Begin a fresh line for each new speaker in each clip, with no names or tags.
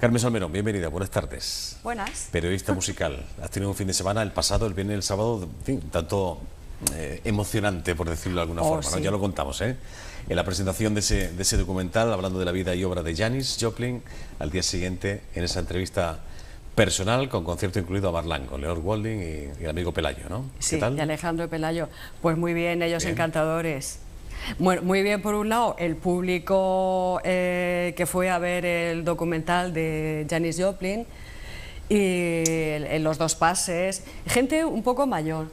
Carmen Salmerón, bienvenida, buenas tardes.
Buenas.
Periodista musical. Has tenido un fin de semana, el pasado, el viernes y el sábado, en fin, tanto emocionante, por decirlo de alguna forma, ¿no?
Sí.
Ya lo contamos, ¿eh? En la presentación de ese documental, hablando de la vida y obra de Janis Joplin, al día siguiente, en esa entrevista personal, con concierto incluido a Marlán, con Leor Golding y el amigo Pelayo, ¿no?
Sí,
¿Qué tal?
y Alejandro Pelayo. Pues muy bien, ellos
Bien.
encantadores. Bueno, muy bien por un lado, el público que fue a ver el documental de Janis Joplin y en los dos pases, gente un poco mayor,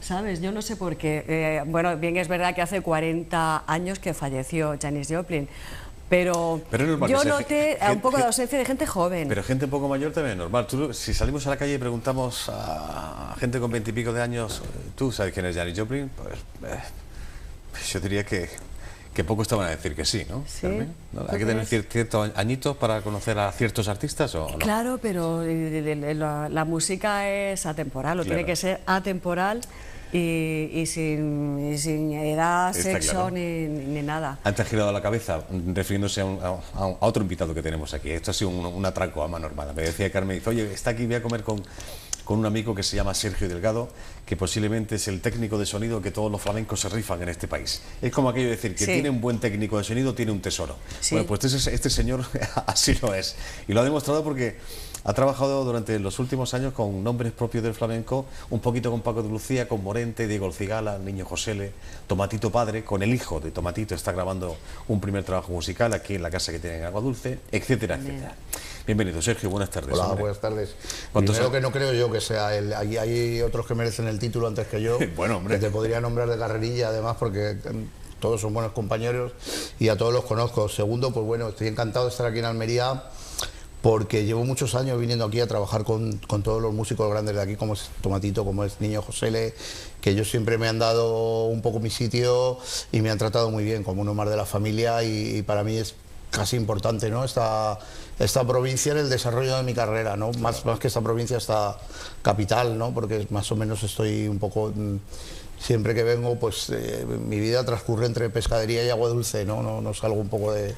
¿sabes? Yo no sé por qué. Bueno, bien es verdad que hace 40 años que falleció Janis Joplin, pero
es normal
yo
que sea
noté un poco de ausencia de gente joven.
Pero gente un poco mayor también es normal. Si salimos a la calle y preguntamos a gente con 20 y pico de años, ¿tú sabes quién es Janis Joplin? Pues yo diría que poco te van a decir que sí, ¿no?
Sí.
Carmen, ¿no? ¿Hay que
¿Tú
tener
crees?
ciertos añitos para conocer a ciertos artistas o no?
Claro, pero la música es atemporal, o
Claro.
tiene que ser atemporal y sin edad,
Está
sexo
claro.
ni nada.
Antes ha girado la cabeza refiriéndose a otro invitado que tenemos aquí. Esto ha sido un atraco a mano armada. Me decía Carmen, dice, oye, está aquí, voy a comer con un amigo que se llama Sergio Delgado, que posiblemente es el técnico de sonido que todos los flamencos se rifan en este país. Es como aquello de decir que
Sí.
tiene un buen técnico de sonido, tiene un tesoro.
Sí.
Bueno, pues este señor así lo es. Y lo ha demostrado porque ha trabajado durante los últimos años con nombres propios del flamenco, un poquito con Paco de Lucía, con Morente, Diego El Cigala, Niño Josele, Tomatito Padre, con el hijo de Tomatito está grabando un primer trabajo musical aquí en la casa que tiene en Agua Dulce, etcétera, etcétera. Bienvenido, Sergio, buenas tardes.
Hola,
hombre.
buenas tardes.
¿Cuántos
Primero
son?
que no creo yo que sea él. Hay otros que merecen el título antes que yo.
Bueno, hombre.
Que te podría nombrar de carrerilla, además, porque todos son buenos compañeros y a todos los conozco. Segundo, pues bueno, estoy encantado de estar aquí en Almería porque llevo muchos años viniendo aquí a trabajar con todos los músicos grandes de aquí, como es Tomatito, como es Niño Josele, que ellos siempre me han dado un poco mi sitio y me han tratado muy bien, como uno más de la familia, y para mí es casi importante, ¿no? Esta provincia en el desarrollo de mi carrera, ¿no? Más que esta provincia, esta capital, ¿no? Porque más o menos estoy un poco... Siempre que vengo, pues mi vida transcurre entre pescadería y Agua Dulce, ¿no? No salgo un poco de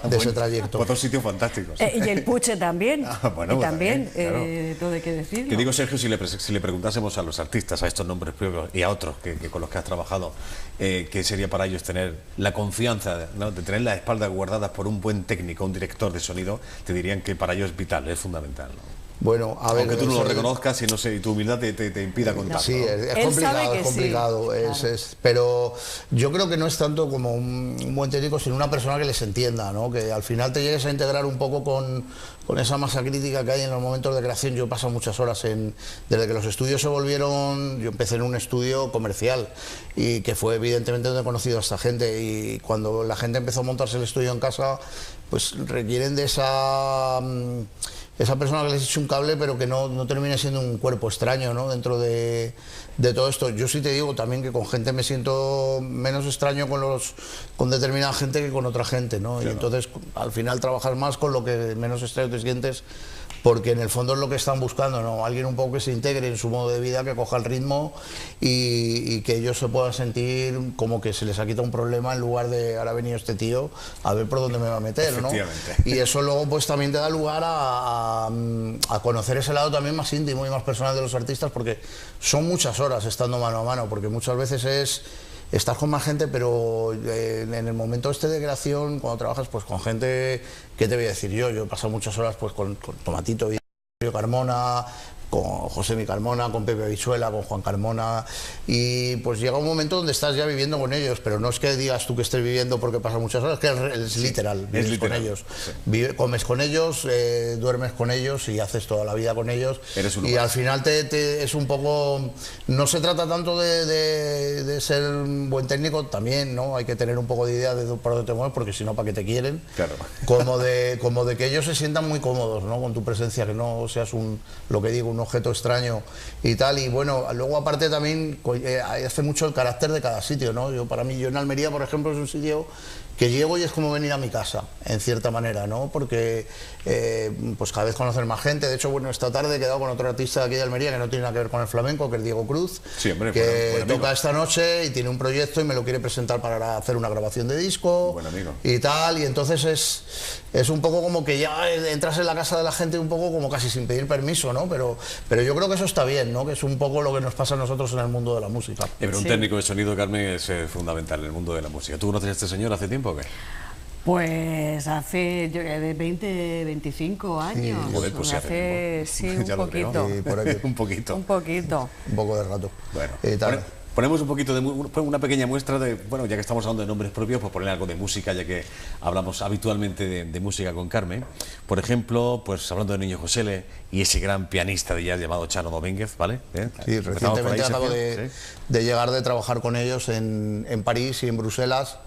ese trayecto.
Otros sitios fantásticos.
Y el Puche también.
Bueno,
y
pues
también,
claro.
todo hay que decirlo.
Te digo, Sergio, si le preguntásemos a los artistas, a estos nombres propios y a otros que con los que has trabajado, ¿qué sería para ellos tener la confianza, ¿no? de tener las espaldas guardadas por un buen técnico, un director de sonido? Te dirían que para ellos es vital, es fundamental, ¿no?
Bueno, a ver...
Aunque tú no lo
eso-
reconozcas y no sé, y tu humildad te impida contarlo.
Sí,
¿no?
es
Él
complicado,
sabe que
es complicado,
sí, claro.
pero yo creo que no es tanto como un buen técnico, sino una persona que les entienda, ¿no? Que al final te llegues a integrar un poco con esa masa crítica que hay en los momentos de creación. Yo he pasado muchas horas desde que los estudios se volvieron, yo empecé en un estudio comercial y que fue evidentemente donde he conocido a esta gente, y cuando la gente empezó a montarse el estudio en casa, pues requieren de esa persona que les eche un cable, pero que no termine siendo un cuerpo extraño, ¿no? Dentro de todo esto. Yo sí te digo también que con gente me siento menos extraño con determinada gente que con otra gente, ¿no?
Claro.
Y entonces al final trabajar más con lo que menos extraño te sientes, porque en el fondo es lo que están buscando, ¿no? Alguien un poco que se integre en su modo de vida, que coja el ritmo y que ellos se puedan sentir como que se les ha quitado un problema, en lugar de ahora ha venido este tío a ver por dónde me va a meter, ¿no?
Efectivamente.
Y eso luego pues también te da lugar a conocer ese lado también más íntimo y más personal de los artistas, porque son muchas horas estando mano a mano, porque muchas veces estás con más gente, pero en el momento este de creación, cuando trabajas pues con gente, ¿qué te voy a decir yo? Yo he pasado muchas horas pues con Tomatito, Carmona, con José Mi Carmona, con Pepe Vizuela, con Juan Carmona, y pues llega un momento donde estás ya viviendo con ellos, pero no es que digas tú que estés viviendo porque pasas muchas horas, es que es literal, vives
literal,
con ellos,
sí.
comes con ellos, duermes con ellos y haces toda la vida con ellos.
Eres uno
Y
más.
al final es un poco, no se trata tanto de ser un buen técnico, también, ¿no? Hay que tener un poco de idea de por dónde te mueves, porque si no, ¿para qué te quieren?
Claro.
Como de que ellos se sientan muy cómodos, ¿no? Con tu presencia, que no seas lo que digo, un objeto extraño y tal. Y bueno, luego aparte también hace mucho el carácter de cada sitio, ¿no? Yo en Almería, por ejemplo, es un sitio que llego y es como venir a mi casa, en cierta manera, ¿no? Porque pues cada vez conocer más gente. De hecho, bueno, esta tarde he quedado con otro artista de aquí de Almería que no tiene nada que ver con el flamenco, que es Diego Cruz,
sí, hombre,
que toca esta noche y tiene un proyecto y me lo quiere presentar para hacer una grabación de disco y tal, y entonces es un poco como que ya entras en la casa de la gente un poco como casi sin pedir permiso, ¿no? Pero yo creo que eso está bien, ¿no? Que es un poco lo que nos pasa a nosotros en el mundo de la música.
Pero un técnico de sonido, Carmen, es fundamental en el mundo de la música. ¿Tú conoces a este señor hace tiempo o qué?
Pues hace de 20, 25 años.
Sí,
joder, pues
hace sí, un poquito.
Sí, por aquí.
Un poquito.
Un poquito.
Un poco de rato.
Bueno, ponemos un poquito de una pequeña muestra de, bueno, ya que estamos hablando de nombres propios, pues poner algo de música, ya que hablamos habitualmente de música con Carmen. Por ejemplo, pues hablando de Niño Josele y ese gran pianista de jazz llamado Chano Domínguez, ¿vale?
Sí, recientemente acabo de llegar de trabajar con ellos en París y en Bruselas.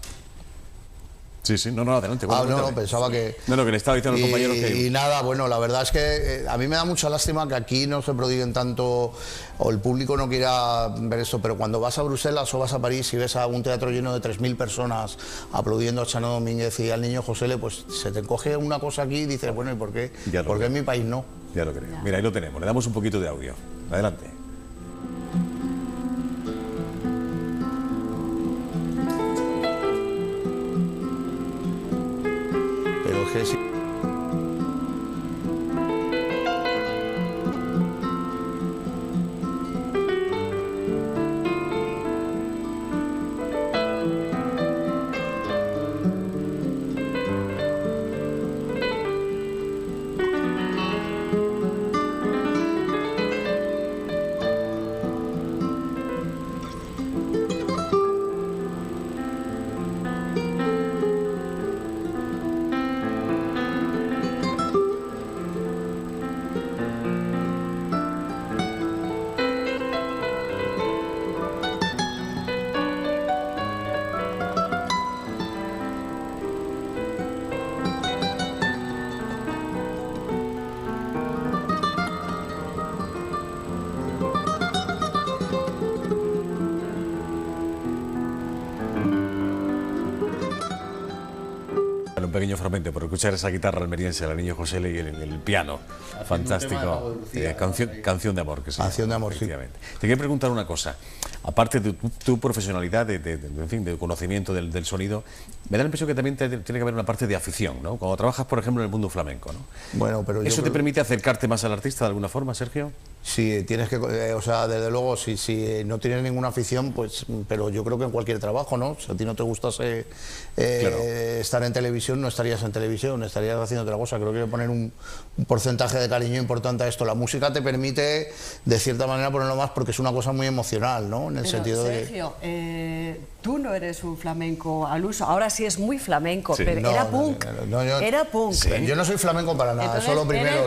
Sí, sí, no, adelante.
No, pensaba que...
No, lo que le estaba diciendo a los compañeros que...
Y nada, bueno, la verdad es que a mí me da mucha lástima que aquí no se prodiguen tanto, o el público no quiera ver esto, pero cuando vas a Bruselas o vas a París y ves a un teatro lleno de 3.000 personas aplaudiendo a Chano Domínguez y al Niño Josele, pues se te encoge una cosa aquí y dices, bueno, ¿y por qué? ¿Por qué en mi país no?
Ya lo creo. Mira, ahí lo tenemos, le damos un poquito de audio. Adelante.
Que sí.
Un pequeño fragmento por escuchar esa guitarra almeriense, el Niño Josele y el piano fantástico, canción de amor, que
canción de amor, sí.
Te quería preguntar una cosa, aparte de tu profesionalidad, en fin, de conocimiento del sonido, me da la impresión que también tiene que haber una parte de afición, ¿no? Cuando trabajas, por ejemplo, en el mundo flamenco, ¿no?
Bueno, pero
¿eso te permite acercarte más al artista de alguna forma, Sergio?
Sí, tienes que, o sea, desde luego, si no tienes ninguna afición, pues, pero yo creo que en cualquier trabajo, ¿no? Si a ti no te gustase estar en televisión, no estarías en televisión, estarías haciendo otra cosa. Creo que hay que poner un porcentaje de cariño importante a esto. La música te permite, de cierta manera, ponerlo más porque es una cosa muy emocional, ¿no? En el sentido
Sergio, tú no eres un flamenco al uso, ahora sí es muy flamenco,
sí,
pero era punk. Era punk.
Sí. Yo no soy flamenco para nada, eso es lo primero.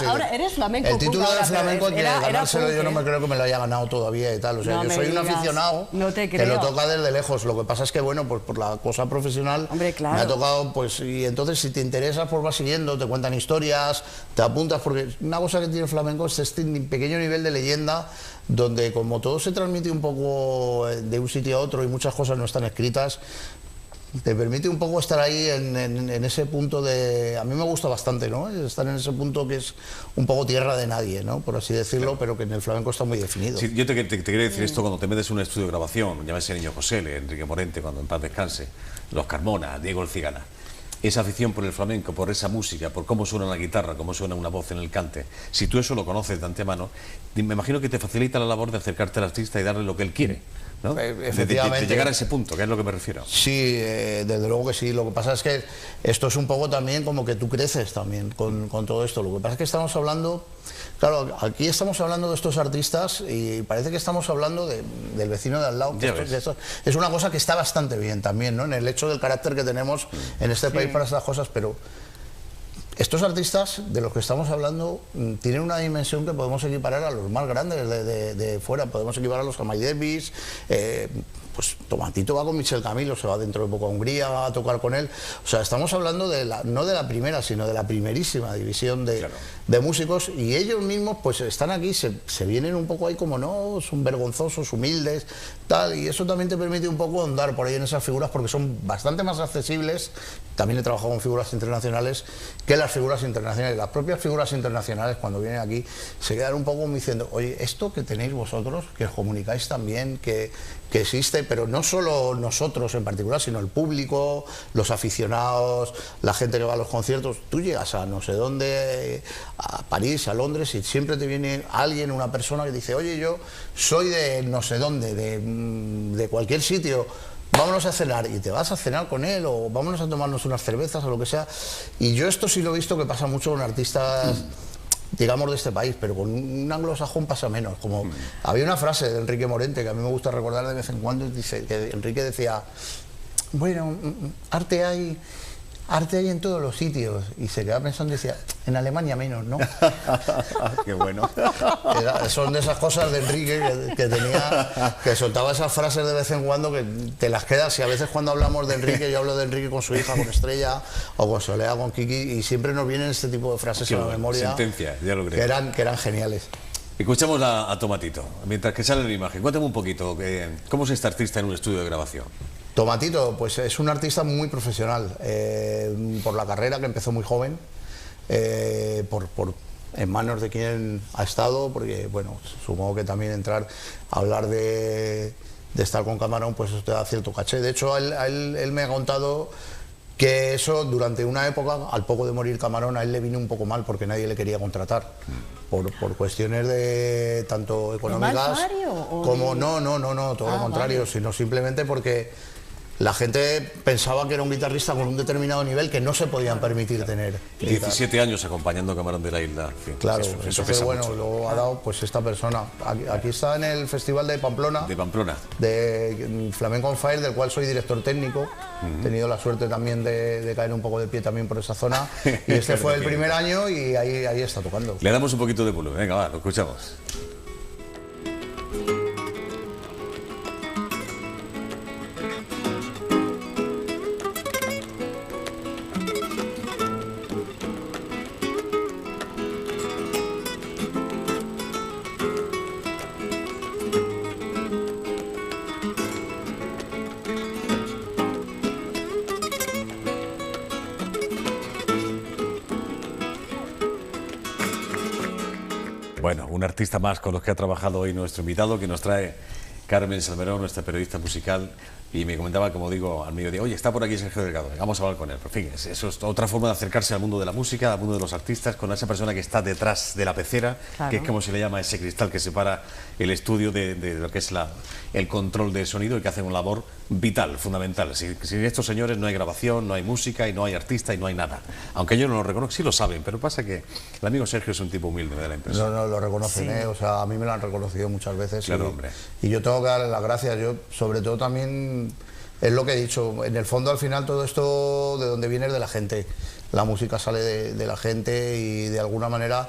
Ahora eres flamenco.
El título de flamenco que ganárselo yo no me creo que me lo haya ganado todavía y tal. O sea,
no
yo soy un aficionado que lo toca desde lejos. Lo que pasa es que, bueno, pues por la cosa profesional me ha tocado, pues, y entonces si te interesas, pues vas siguiendo, te cuentan historias, te apuntas, porque una cosa que tiene el flamenco es este pequeño nivel de leyenda, donde como todo se transmite un poco de un sitio a otro y muchas cosas no están escritas, te permite un poco estar ahí en ese punto de... A mí me gusta bastante, ¿no? Estar en ese punto que es un poco tierra de nadie, ¿no? Por así decirlo, pero que en el flamenco está muy definido.
Sí, yo te quería decir esto cuando te metes en un estudio de grabación, llámese Niño Josele, Enrique Morente, cuando en paz descanse, Los Carmona, Diego El Cigala. Esa afición por el flamenco, por esa música, por cómo suena la guitarra, cómo suena una voz en el cante, si tú eso lo conoces de antemano, me imagino que te facilita la labor de acercarte al artista y darle lo que él quiere, ¿no?
Efectivamente.
De llegar a ese punto, que es lo que me refiero.
Sí, desde luego que sí. Lo que pasa es que esto es un poco también como que tú creces también con todo esto. Lo que pasa es que estamos hablando... Claro, aquí estamos hablando de estos artistas y parece que estamos hablando del vecino de al lado. Es una cosa que está bastante bien también, ¿no? En el hecho del carácter que tenemos en este país para estas cosas, pero estos artistas de los que estamos hablando tienen una dimensión que podemos equiparar a los más grandes de fuera. Podemos equiparar a los Jamai Davis, pues Tomatito va con Michel Camilo, se va dentro de poco a Hungría a tocar con él. O sea, estamos hablando no de la primera, sino de la primerísima división de músicos, y ellos mismos pues están aquí, se vienen un poco ahí como no, son vergonzosos, humildes, tal, y eso también te permite un poco andar por ahí en esas figuras porque son bastante más accesibles. También he trabajado con figuras internacionales que las figuras internacionales. Las propias figuras internacionales cuando vienen aquí se quedan un poco diciendo, oye, esto que tenéis vosotros, que os comunicáis también, que existe, pero no solo nosotros en particular, sino el público, los aficionados, la gente que va a los conciertos. Tú llegas a no sé dónde, a París, a Londres, y siempre te viene alguien, una persona que dice, oye, yo soy de no sé dónde, de cualquier sitio, vámonos a cenar, y te vas a cenar con él, o vámonos a tomarnos unas cervezas o lo que sea. Y yo esto sí lo he visto que pasa mucho con artistas, digamos, de este país, pero con un anglosajón pasa menos. Como había una frase de Enrique Morente que a mí me gusta recordar de vez en cuando, dice que Enrique decía, bueno, arte hay en todos los sitios, y se quedaba pensando y decía, en Alemania menos, ¿no?
Qué bueno.
Son de esas cosas de Enrique que tenía, que soltaba esas frases de vez en cuando que te las quedas, y a veces cuando hablamos de Enrique, yo hablo de Enrique con su hija, con Estrella, o con Solea, con Kiki, y siempre nos vienen este tipo de frases a la memoria,
sentencia, ya lo creo,
que eran geniales.
Escuchamos a Tomatito, mientras que sale la imagen. Cuéntame un poquito, ¿cómo es este artista en un estudio de grabación?
Tomatito, pues es un artista muy profesional, por la carrera, que empezó muy joven, en manos de quien ha estado, porque, bueno, supongo que también entrar a hablar de estar con Camarón, pues eso te da cierto caché. De hecho, él me ha contado que eso, durante una época, al poco de morir Camarón, a él le vino un poco mal porque nadie le quería contratar, por cuestiones de tanto económicas como... No, todo lo contrario, vale. Sino simplemente porque la gente pensaba que era un guitarrista con un determinado nivel que no se podían permitir tener.
17 años acompañando a Camarón de la Isla. En fin,
claro,
eso pesa
bueno,
mucho.
Luego ha dado pues esta persona. Aquí está en el Festival de Pamplona.
De Pamplona.
De Flamenco on Fire, del cual soy director técnico. He tenido la suerte también de caer un poco de pie también por esa zona. Y este fue el primer año y ahí está tocando.
Le damos un poquito de volumen. Venga, va, lo escuchamos. Bueno, un artista más con los que ha trabajado hoy nuestro invitado, que nos trae Carmen Salmerón, nuestra periodista musical, y me comentaba, como digo, al mediodía, oye, está por aquí Sergio Delgado, vamos a hablar con él. Pero, en fin, eso es otra forma de acercarse al mundo de la música, al mundo de los artistas, con esa persona que está detrás de la pecera, claro, que es como se le llama ese cristal que separa el estudio de lo que es el control del sonido, y que hacen una labor vital, fundamental. Sin estos señores no hay grabación, no hay música, y no hay artista, y no hay nada. Aunque ellos no lo reconocen, sí lo saben, pero pasa que el amigo Sergio es un tipo humilde, me da la impresión.
No, lo reconocen,
sí.
O sea, a mí me lo han reconocido muchas veces.
Claro, hombre.
Y yo tengo que darle las gracias. Yo, sobre todo, también es lo que he dicho. En el fondo, al final, todo esto de donde viene es de la gente. La música sale de la gente, y de alguna manera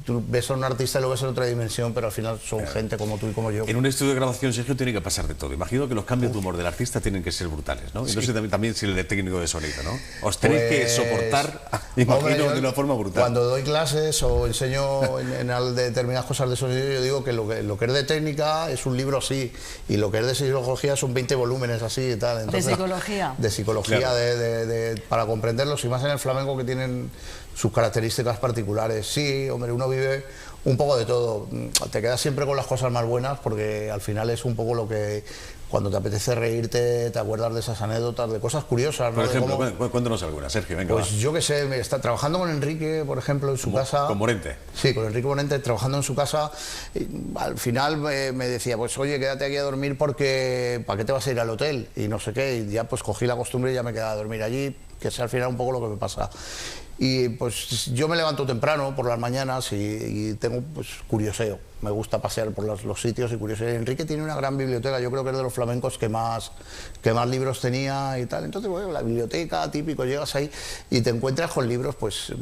tú ves a un artista y lo ves en otra dimensión, pero al final son gente como tú y como yo.
En un estudio de grabación, Sergio, tiene que pasar de todo. Imagino que los cambios de humor del artista tienen que ser brutales, ¿no? Y no sé también si el de técnico de sonido, ¿no? Os tenéis que soportar, imagino, de una forma brutal.
Cuando doy clases o enseño en determinadas cosas de sonido, yo digo que lo que es de técnica es un libro así, y lo que es de psicología son 20 volúmenes así y tal. Entonces,
¿de psicología?
De psicología, claro. Para comprenderlos, y más en el flamenco, que tienen sus características particulares. Sí, hombre, uno vive un poco de todo. Te quedas siempre con las cosas más buenas, porque al final es un poco lo que, cuando te apetece reírte, te acuerdas de esas anécdotas, de cosas curiosas, ¿no?
Por ejemplo, cuéntanos alguna, Sergio, venga.
Pues yo qué sé, está trabajando con Enrique, por ejemplo, en su casa.
¿Con Morente?
Sí, con Enrique Morente, trabajando en su casa. Al final me decía, pues oye, quédate aquí a dormir porque ¿para qué te vas a ir al hotel? Y no sé qué, y ya pues cogí la costumbre y ya me quedaba a dormir allí, que es al final un poco lo que me pasa. Y pues yo me levanto temprano por las mañanas y tengo pues curioseo. Me gusta pasear por los sitios y curioseo. Enrique tiene una gran biblioteca, yo creo que es de los flamencos que más libros tenía y tal. Entonces, bueno, la biblioteca, típico, llegas ahí y te encuentras con libros, pues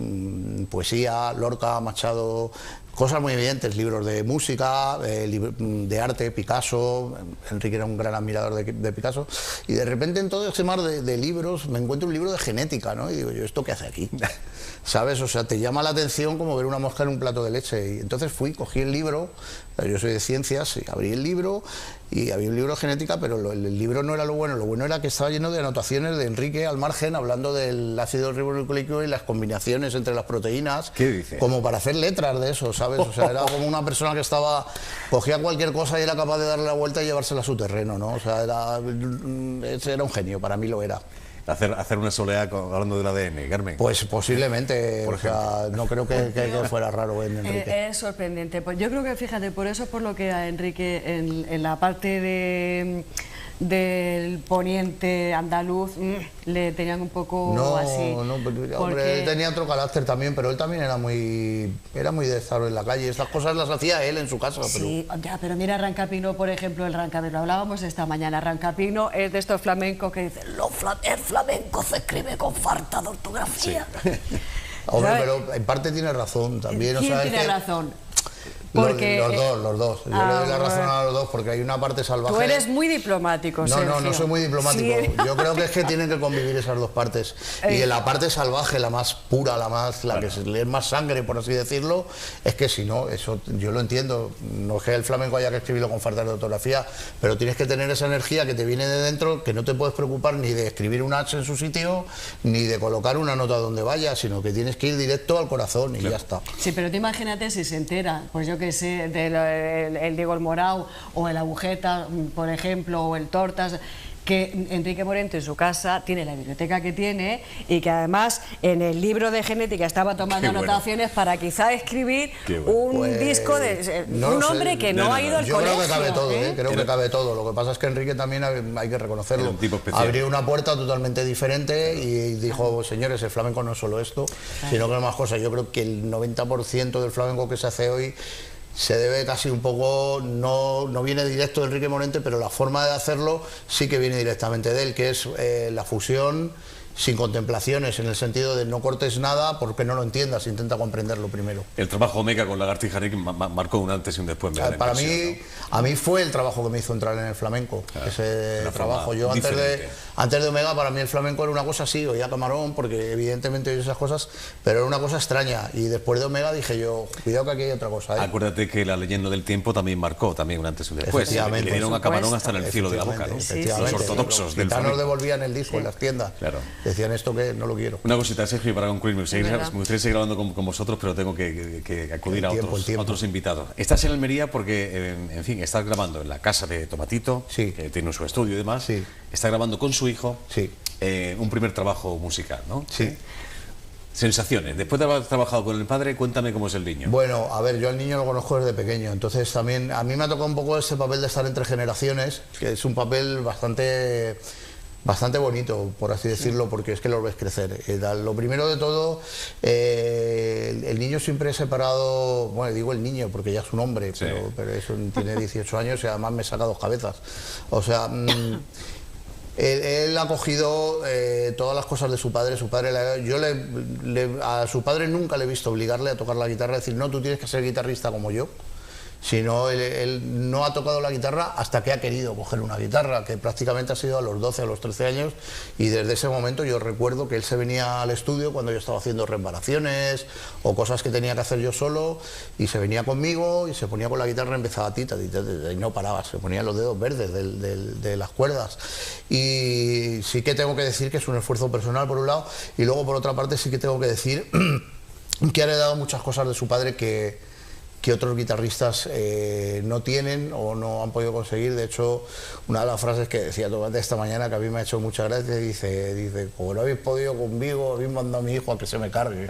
poesía, Lorca, Machado, cosas muy evidentes, libros de música, de arte, Picasso. Enrique era un gran admirador de Picasso. Y de repente en todo ese mar de libros me encuentro un libro de genética, ¿no? Y digo yo, ¿esto qué hace aquí? ¿Sabes? O sea, te llama la atención como ver una mosca en un plato de leche. Y entonces cogí el libro, yo soy de ciencias, y abrí el libro, y había un libro de genética, pero el libro no era lo bueno era que estaba lleno de anotaciones de Enrique al margen, hablando del ácido ribonucleico y las combinaciones entre las proteínas.
¿Qué dice?
Como para hacer letras de eso, ¿sabes? O sea, era como una persona que cogía cualquier cosa y era capaz de darle la vuelta y llevársela a su terreno, ¿no? O sea, era un genio, para mí lo era.
Hacer una soleá hablando del ADN, Carmen.
Pues posiblemente, o sea, no creo que fuera raro en Enrique.
Es sorprendente. Pues yo creo que, fíjate, por eso es por lo que a Enrique en la parte del poniente andaluz le tenían un poco así.
No, hombre, él tenía otro carácter también, pero él también era muy de estar en la calle. Estas cosas las hacía él en su casa.
Sí, pero mira Rancapino, por ejemplo, el Rancapino, hablábamos esta mañana, Rancapino es de estos flamencos que dicen, el flamenco se escribe con falta de ortografía.
Sí. Hombre, pero en parte tiene razón también.
¿Quién tiene razón? Porque,
los dos. Yo le doy la razón a los dos porque hay una parte salvaje.
Tú eres muy diplomático, Sergio.
No soy muy diplomático.
Sí.
Yo creo que es que tienen que convivir esas dos partes. Y en la parte salvaje, la más pura, la que se lee más sangre, por así decirlo, es que si no, eso yo lo entiendo. No es que el flamenco haya que escribirlo con falta de ortografía, pero tienes que tener esa energía que te viene de dentro, que no te puedes preocupar ni de escribir un H en su sitio, ni de colocar una nota donde vaya, sino que tienes que ir directo al corazón y ya está.
Sí, pero tú imagínate si se entera, pues yo que sé, el Diego el Morao o el Agujeta, por ejemplo, o el Tortas, que Enrique Morente en su casa tiene la biblioteca que tiene y que además en el libro de genética estaba tomando anotaciones para quizá escribir un disco de un hombre que no ha ido al colegio.
Yo creo que cabe todo, creo que cabe todo. Lo que pasa es que Enrique también hay que reconocerlo. Abrió una puerta totalmente diferente y dijo, señores, el flamenco no es solo esto, sino que hay más cosas. Yo creo que el 90% del flamenco que se hace hoy se debe casi un poco, no viene directo de Enrique Morente, pero la forma de hacerlo sí que viene directamente de él, que es la fusión sin contemplaciones, en el sentido de no cortes nada porque no lo entiendas, intenta comprenderlo primero.
El trabajo Omega con Lagartija Rick marcó un antes y un después.
Para mí, ¿no? A mí fue el trabajo que me hizo entrar en el flamenco, ese trabajo. Yo antes de Omega, para mí el flamenco era una cosa así, oía Camarón, porque evidentemente oí esas cosas, pero era una cosa extraña. Y después de Omega dije yo, cuidado que aquí hay otra cosa.
Acuérdate que La leyenda del tiempo también marcó un antes y un después. Le dieron a Camarón hasta en el cielo de la boca, ¿no?
Los
ortodoxos del
flamenco. Nos devolvían el disco en las tiendas.
Claro.
Decían esto que no lo quiero.
Una cosita, Sergio, para concluir, me gustaría seguir grabando con vosotros, pero tengo que acudir a otros invitados. Estás en Almería porque, en fin, estás grabando en la casa de Tomatito, que tiene su estudio y demás.
Sí.
Está grabando con su hijo un primer trabajo musical, ¿no?
Sí.
Sensaciones. Después de haber trabajado con el padre, cuéntame cómo es el niño.
Bueno, a ver, yo al niño lo conozco desde pequeño, entonces también a mí me ha tocado un poco ese papel de estar entre generaciones, que es un papel bastante bonito, por así decirlo, porque es que lo ves crecer. Lo primero de todo, el niño siempre he separado, bueno, digo el niño porque ya es un hombre, pero eso tiene 18 años y además me saca dos cabezas. O sea, él ha cogido todas las cosas de su padre. A su padre nunca le he visto obligarle a tocar la guitarra, decir, no, tú tienes que ser guitarrista como yo. Sino él no ha tocado la guitarra hasta que ha querido coger una guitarra, que prácticamente ha sido a los 12, a los 13 años, y desde ese momento yo recuerdo que él se venía al estudio cuando yo estaba haciendo reparaciones o cosas que tenía que hacer yo solo, y se venía conmigo y se ponía con la guitarra y empezaba y no paraba, se ponía los dedos verdes de las cuerdas. Y sí que tengo que decir que es un esfuerzo personal por un lado, y luego por otra parte sí que tengo que decir que ha heredado muchas cosas de su padre que otros guitarristas no tienen o no han podido conseguir. De hecho, una de las frases que decía Tomate esta mañana, que a mí me ha hecho mucha gracia, dice, como no habéis podido conmigo, habéis mandado a mi hijo a que se me cargue.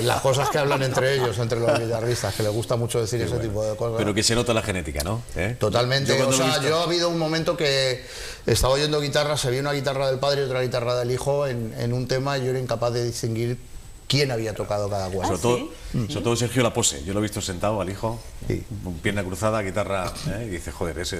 Las cosas que hablan entre ellos, entre los guitarristas, que les gusta mucho decir ese tipo de cosas.
Pero que se nota la genética, ¿no?
Totalmente. Yo ha habido un momento que estaba oyendo guitarras, se veía una guitarra del padre y otra guitarra del hijo en un tema, y yo era incapaz de distinguir quién había tocado cada cual.
Sobre todo Sergio la pose. Yo lo he visto sentado al hijo, pierna cruzada, guitarra, y dice, joder, es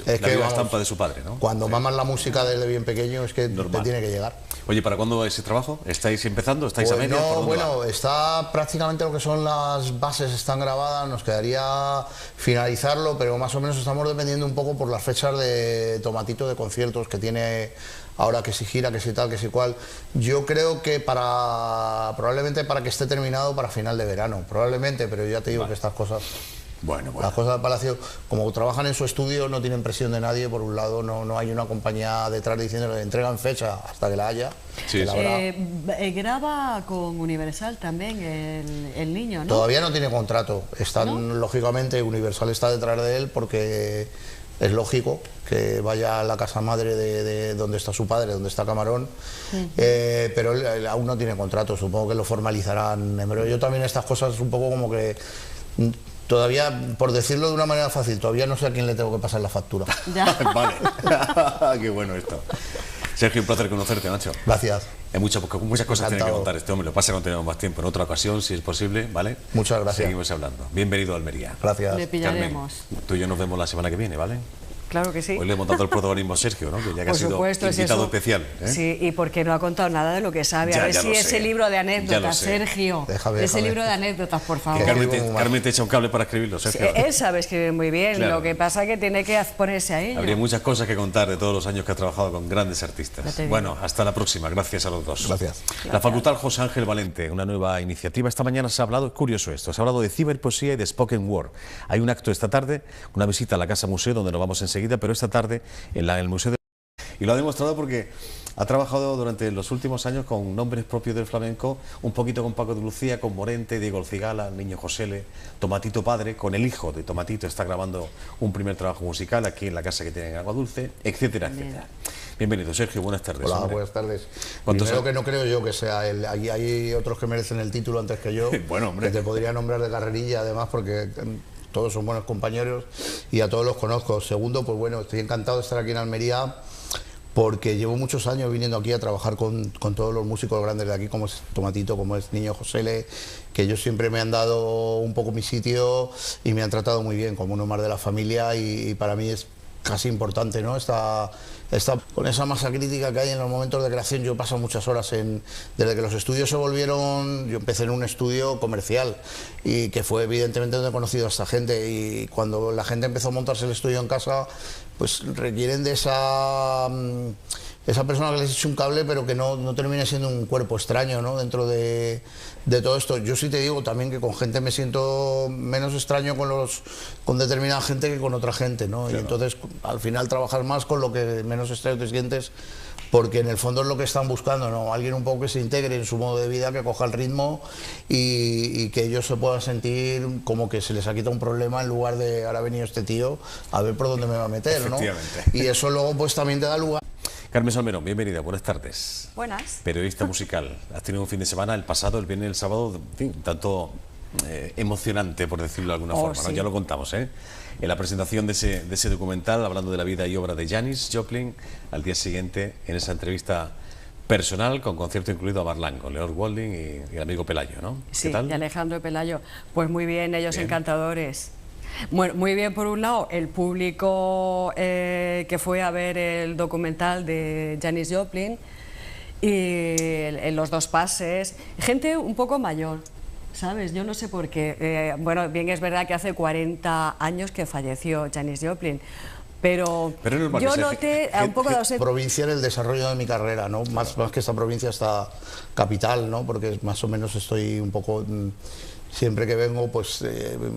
la viva estampa de su padre, ¿no?
Cuando mamas la música desde bien pequeño es que te tiene que llegar.
Oye, ¿para cuándo ese trabajo? ¿Estáis empezando? ¿Estáis a medio?
No, bueno, está prácticamente lo que son las bases, están grabadas, nos quedaría finalizarlo, pero más o menos estamos dependiendo un poco por las fechas de Tomatito de conciertos que tiene ahora, que si gira, que si tal, que si cual. Yo creo que probablemente para que esté terminado para final de verano, probablemente, pero ya te digo que estas cosas...
Bueno.
Las cosas del Palacio, como trabajan en su estudio, no tienen presión de nadie. Por un lado, no hay una compañía detrás diciéndole entregan fecha hasta que la haya.
Sí,
graba con Universal también el niño, ¿no?
Todavía no tiene contrato.
¿No?
Lógicamente, Universal está detrás de él porque es lógico que vaya a la casa madre de donde está su padre, donde está Camarón, pero él aún no tiene contrato. Supongo que lo formalizarán en breve. Yo también estas cosas un poco como que... Todavía, por decirlo de una manera fácil, todavía no sé a quién le tengo que pasar la factura.
Vale. Qué bueno esto. Sergio, un placer conocerte, Nacho.
Gracias.
Hay muchas cosas tiene que contar este hombre. Lo que pasa es que no tenemos más tiempo. En otra ocasión, si es posible, ¿vale?
Muchas gracias.
Seguimos hablando. Bienvenido a Almería.
Gracias.
Le pillaremos.
Carmen, tú y yo nos vemos la semana que viene, ¿vale?
Claro que sí.
Hoy le hemos dado el protagonismo a Sergio, ¿no? Que ya que
Por
ha sido
supuesto,
invitado especial.
Sí, y porque no ha contado nada de lo que sabe. A ver si ese libro de anécdotas, Sergio. Ese libro de anécdotas, por favor.
Carmen te echa un cable para escribirlo, Sergio.
Él sabe escribir muy bien, claro. Lo que pasa es que tiene que ponerse a ello.
Habría muchas cosas que contar de todos los años que ha trabajado con grandes artistas. Bueno, hasta la próxima. Gracias a los dos.
Gracias.
La Facultad José Ángel Valente, una nueva iniciativa. Esta mañana se ha hablado, es curioso esto, se ha hablado de ciberpoesía y de spoken word. Hay un acto esta tarde, una visita a la Casa Museo, donde nos vamos enseguida, pero esta tarde en el Museo de... Y lo ha demostrado porque ha trabajado durante los últimos años con nombres propios del flamenco, un poquito con Paco de Lucía, con Morente, Diego El Cigala, Niño Josele, Tomatito padre, con el hijo de Tomatito está grabando un primer trabajo musical aquí en la casa que tiene en Agua Dulce, etcétera, etcétera. Bienvenido, Sergio, buenas tardes.
Hola, buenas tardes. Primero que no creo yo que sea él, hay otros que merecen el título antes que yo,
bueno, hombre,
que te podría nombrar de carrerilla además porque... todos son buenos compañeros y a todos los conozco. Segundo, pues bueno, estoy encantado de estar aquí en Almería porque llevo muchos años viniendo aquí a trabajar con todos los músicos grandes de aquí, como es Tomatito, como es Niño Josele, que ellos siempre me han dado un poco mi sitio y me han tratado muy bien, como uno más de la familia, y para mí es casi importante, ¿no? Con esa masa crítica que hay en los momentos de creación. Yo he pasado muchas horas desde que los estudios se volvieron, yo empecé en un estudio comercial y que fue evidentemente donde he conocido a esta gente, y cuando la gente empezó a montarse el estudio en casa, pues requieren de esa persona que les eche un cable, pero que no termine siendo un cuerpo extraño, ¿no? Dentro de todo esto. Yo sí te digo también que con gente me siento menos extraño con determinada gente que con otra gente, ¿no? Claro. Y entonces al final trabajas más con lo que menos extraño te sientes, porque en el fondo es lo que están buscando, ¿no? Alguien un poco que se integre en su modo de vida, que coja el ritmo y que ellos se puedan sentir como que se les ha quitado un problema, en lugar de ahora ha venido este tío a ver por dónde me va a meter, ¿no? Y eso luego pues también te da lugar.
Carmen Salmerón, bienvenida, buenas tardes.
Buenas.
Periodista musical. Has tenido un fin de semana, el pasado, el viernes y el sábado, en fin, tanto emocionante, por decirlo de alguna forma,
sí.
¿no? Ya lo contamos, ¿eh? En la presentación de ese documental, hablando de la vida y obra de Janis Joplin, al día siguiente, en esa entrevista personal, con concierto incluido a Marlango, Leor Golding y el amigo Pelayo, ¿no?
Sí,
¿qué tal?
Y Alejandro Pelayo. Pues muy bien, ellos encantadores. Bueno, muy bien por un lado, el público que fue a ver el documental de Janis Joplin y en los dos pases, gente un poco mayor, ¿sabes? Yo no sé por qué. Bueno, bien es verdad que hace 40 años que falleció Janis Joplin, pero yo noté un poco de
provincia en el desarrollo de mi carrera, ¿no? Más que esta provincia, esta capital, ¿no? Porque más o menos estoy un poco... Siempre que vengo, pues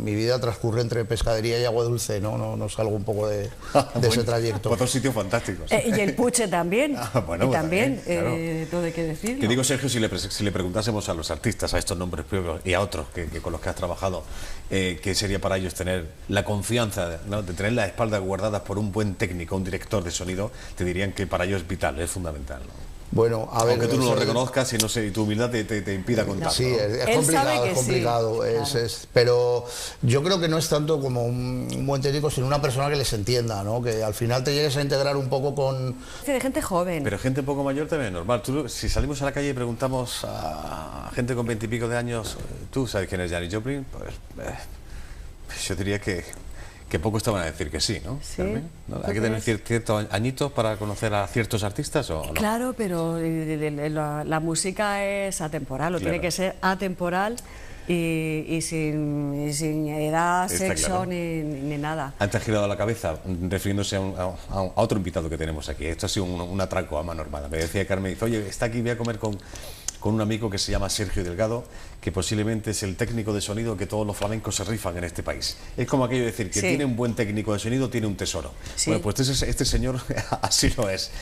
mi vida transcurre entre pescadería y Agua Dulce, no salgo un poco de ese trayecto.
Otro sitio fantástico.
Y el Puche también.
Bueno,
y también,
claro.
todo hay que decirlo.
Que digo, Sergio, si le preguntásemos a los artistas, a estos nombres propios y a otros que con los que has trabajado, ¿qué sería para ellos tener la confianza, ¿no? de tener las espaldas guardadas por un buen técnico, un director de sonido? Te dirían que para ellos es vital, es fundamental, ¿no?
Bueno, a ver...
Aunque tú no lo reconozcas y no sé, y tu humildad te impida contarlo.
Sí,
¿no?
es complicado, es complicado.
Sí, claro.
Pero yo creo que no es tanto como un buen técnico, sino una persona que les entienda, ¿no? Que al final te llegues a integrar un poco con...
De gente joven.
Pero gente un poco mayor también es normal. Si salimos a la calle y preguntamos a gente con 20 y pico de años, ¿tú sabes quién es Janis Joplin? Pues yo diría que pocos te van a decir que sí, ¿no?
Sí.
Carmen, ¿no? ¿Hay que tener ciertos añitos para conocer a ciertos artistas o no?
Claro, pero la música es atemporal, o
Claro.
tiene que ser atemporal y sin edad,
Está
sexo
claro.
ni nada.
Antes ha girado la cabeza refiriéndose a otro invitado que tenemos aquí. Esto ha sido un atraco a mano armada. Me decía Carmen, dice, oye, está aquí, voy a comer con un amigo que se llama Sergio Delgado, que posiblemente es el técnico de sonido que todos los flamencos se rifan en este país. Es como aquello de decir que
Sí.
tiene un buen técnico de sonido, tiene un tesoro.
Sí.
Bueno, pues este señor así lo es.